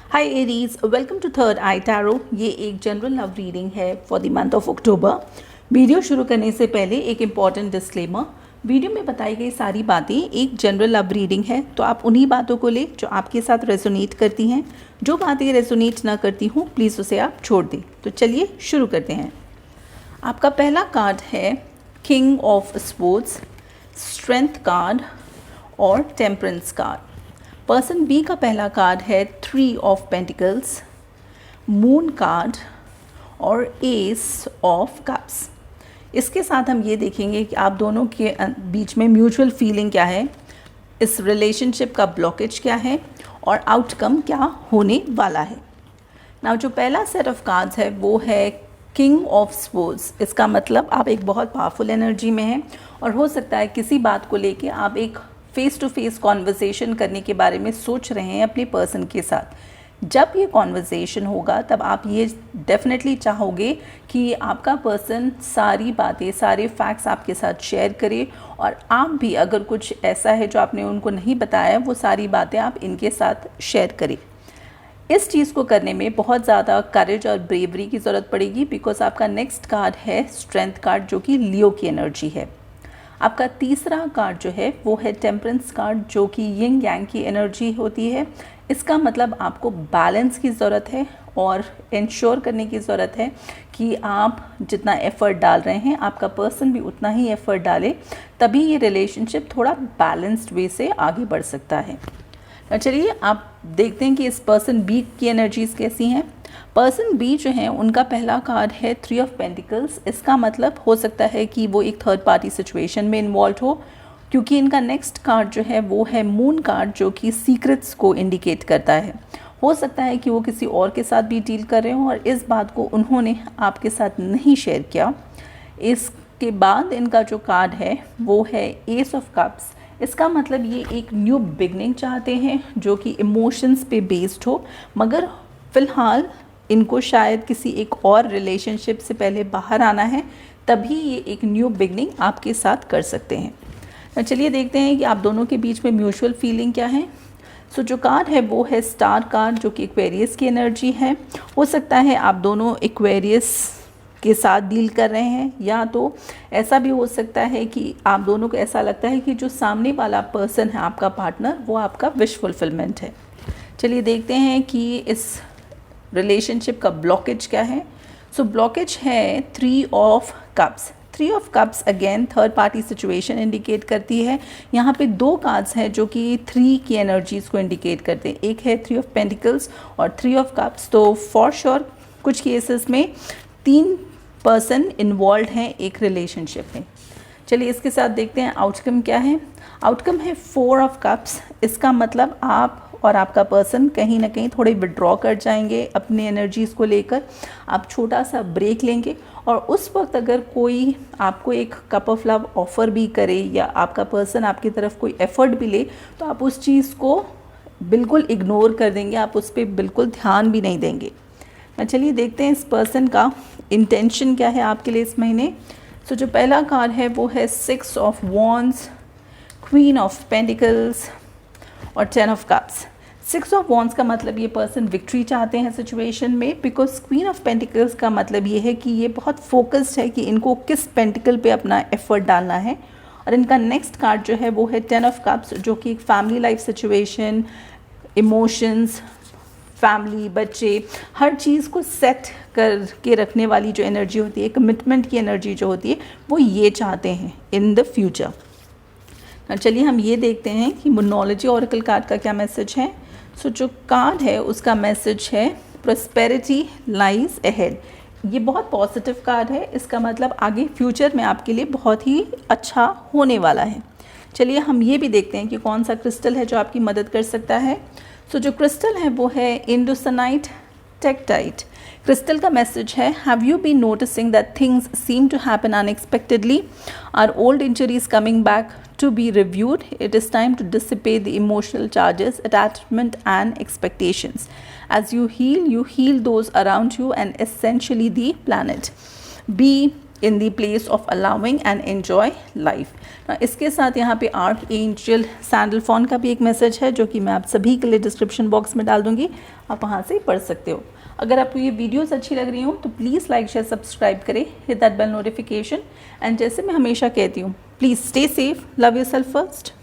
Hi Aries, welcome to third eye tarot. ये एक general love reading है for the month of October. Video शुरू करने से पहले एक इम्पॉर्टेंट डिस्क्लेमर। वीडियो में बताई गई सारी बातें एक जनरल लव रीडिंग है, तो आप उन्हीं बातों को ले जो आपके साथ रेजोनेट करती हैं। जो बातें रेजोनेट ना करती हूँ प्लीज़ उसे आप छोड़ दें। तो चलिए शुरू करते हैं। आपका पहला कार्ड है king of sports, strength card और टेम्परेंस कार्ड। पर्सन बी का पहला कार्ड है 3 ऑफ पेंटिकल्स, मून कार्ड और एस ऑफ कप्स। इसके साथ हम ये देखेंगे कि आप दोनों के बीच में म्यूचुअल फीलिंग क्या है, इस रिलेशनशिप का ब्लॉकेज क्या है और आउटकम क्या होने वाला है। नाउ जो पहला सेट ऑफ कार्ड्स है वो है किंग ऑफ स्पोर्ट्स। इसका मतलब आप एक बहुत पावरफुल एनर्जी में हैं और हो सकता है किसी बात को लेके आप एक फेस टू फेस कॉन्वर्सेशन करने के बारे में सोच रहे हैं अपने पर्सन के साथ। जब ये कॉन्वर्सेशन होगा तब आप ये डेफिनेटली चाहोगे कि आपका पर्सन सारी बातें, सारे फैक्ट्स आपके साथ शेयर करे और आप भी अगर कुछ ऐसा है जो आपने उनको नहीं बताया वो सारी बातें आप इनके साथ शेयर करें। इस चीज़ को करने में बहुत ज़्यादा करेज और ब्रेवरी की ज़रूरत पड़ेगी, बिकॉज आपका नेक्स्ट कार्ड है स्ट्रेंथ कार्ड जो कि लियो की एनर्जी है। आपका तीसरा कार्ड जो है वो है टेम्परेंस कार्ड जो कि यिंग यांग की एनर्जी होती है। इसका मतलब आपको बैलेंस की ज़रूरत है और इंश्योर करने की ज़रूरत है कि आप जितना एफ़र्ट डाल रहे हैं आपका पर्सन भी उतना ही एफ़र्ट डाले, तभी ये रिलेशनशिप थोड़ा बैलेंस्ड वे से आगे बढ़ सकता है। चलिए आप देखते हैं कि इस पर्सन बी की एनर्जीज़ कैसी हैं। पर्सन बी जो है उनका पहला कार्ड है 3 ऑफ पेंटिकल्स। इसका मतलब हो सकता है कि वो एक थर्ड पार्टी सिचुएशन में इन्वॉल्व हो, क्योंकि इनका नेक्स्ट कार्ड जो है वो है मून कार्ड जो कि सीक्रेट्स को इंडिकेट करता है। हो सकता है कि वो किसी और के साथ भी डील कर रहे हो और इस बात को उन्होंने आपके साथ नहीं शेयर किया। इसके बाद इनका जो कार्ड है वो है एस ऑफ कप्स। इसका मतलब ये एक न्यू बिगनिंग चाहते हैं जो कि इमोशंस पे बेस्ड हो, मगर फ़िलहाल इनको शायद किसी एक और रिलेशनशिप से पहले बाहर आना है, तभी ये एक न्यू बिगनिंग आपके साथ कर सकते हैं। चलिए देखते हैं कि आप दोनों के बीच में म्यूचुअल फीलिंग क्या है। सो जो कार्ड है वो है स्टार कार्ड जो कि एक्वेरियस की एनर्जी है। हो सकता है आप दोनों एक्वेरियस के साथ डील कर रहे हैं, या तो ऐसा भी हो सकता है कि आप दोनों को ऐसा लगता है कि जो सामने वाला पर्सन है आपका पार्टनर वो आपका विश फुलफिलमेंट है। चलिए देखते हैं कि इस रिलेशनशिप का ब्लॉकेज क्या है। सो ब्लॉकेज है 3 of cups. 3 of cups again third party situation indicate करती है। यहाँ पे 2 कार्ड्स हैं जो कि 3 की एनर्जीज़ को इंडिकेट करते हैं। एक है 3 ऑफ पेंटिकल्स और 3 ऑफ कप्स। तो फॉर श्योर कुछ केसेस में 3 पर्सन इन्वॉल्व हैं एक रिलेशनशिप में। चलिए इसके साथ देखते हैं आउटकम क्या है। आउटकम है 4 ऑफ कप्स। इसका मतलब आप और आपका पर्सन कहीं ना कहीं थोड़े विड्रॉ कर जाएंगे अपने एनर्जीज़ को लेकर। आप छोटा सा ब्रेक लेंगे और उस वक्त अगर कोई आपको एक कप ऑफ लव ऑफ़र भी करे या आपका पर्सन आपकी तरफ कोई एफ़र्ट भी ले तो आप उस चीज़ को बिल्कुल इग्नोर कर देंगे, आप उस पर बिल्कुल ध्यान भी नहीं देंगे। चलिए देखते हैं इस पर्सन का इंटेंशन क्या है आपके लिए इस महीने। सो जो पहला कार्ड है वो है 6 of wands, queen of pentacles और 10 ऑफ कप्स। 6 ऑफ वॉन्ड्स का मतलब ये पर्सन विक्ट्री चाहते हैं सिचुएशन में, बिकॉज क्वीन ऑफ पेंटिकल्स का मतलब ये है कि ये बहुत फोकस्ड है कि इनको किस पेंटिकल पे अपना एफर्ट डालना है। और इनका नेक्स्ट कार्ड जो है वो है 10 ऑफ कप्स जो कि एक family life situation, emotions, family, बच्चे, हर चीज़ को सेट करके रखने वाली जो एनर्जी होती है, कमिटमेंट की एनर्जी जो होती है, वो ये चाहते हैं इन द फ्यूचर। चलिए हम ये देखते हैं कि मोनोलॉजी ऑरेकल कार्ड का क्या मैसेज है। सो जो कार्ड है उसका मैसेज है प्रॉस्पेरिटी लाइज अहेड। ये बहुत पॉजिटिव कार्ड है। इसका मतलब आगे फ्यूचर में आपके लिए बहुत ही अच्छा होने वाला है। चलिए हम ये भी देखते हैं कि कौन सा क्रिस्टल है जो आपकी मदद कर सकता है। सो जो क्रिस्टल है वो है इंडोसनाइट टेक्टाइट। क्रिस्टल का मैसेज है have you been noticing that things seem to happen unexpectedly, are old injuries coming back to be reviewed, it is time to dissipate the emotional charges, attachment and expectations. As you heal those around you and essentially the planet. Be in the place of allowing and enjoy life. इसके साथ यहाँ पे arc angel सैंडलफॉन का भी एक message है जो कि मैं आप सभी के लिए डिस्क्रिप्शन बॉक्स में डाल दूँगी, आप वहाँ से पढ़ सकते हो। अगर आपको ये वीडियोस अच्छी लग रही हो तो प्लीज़ लाइक शेयर सब्सक्राइब करें, hit that bell notification. And जैसे मैं हमेशा कहती हूँ, please stay safe, love yourself first.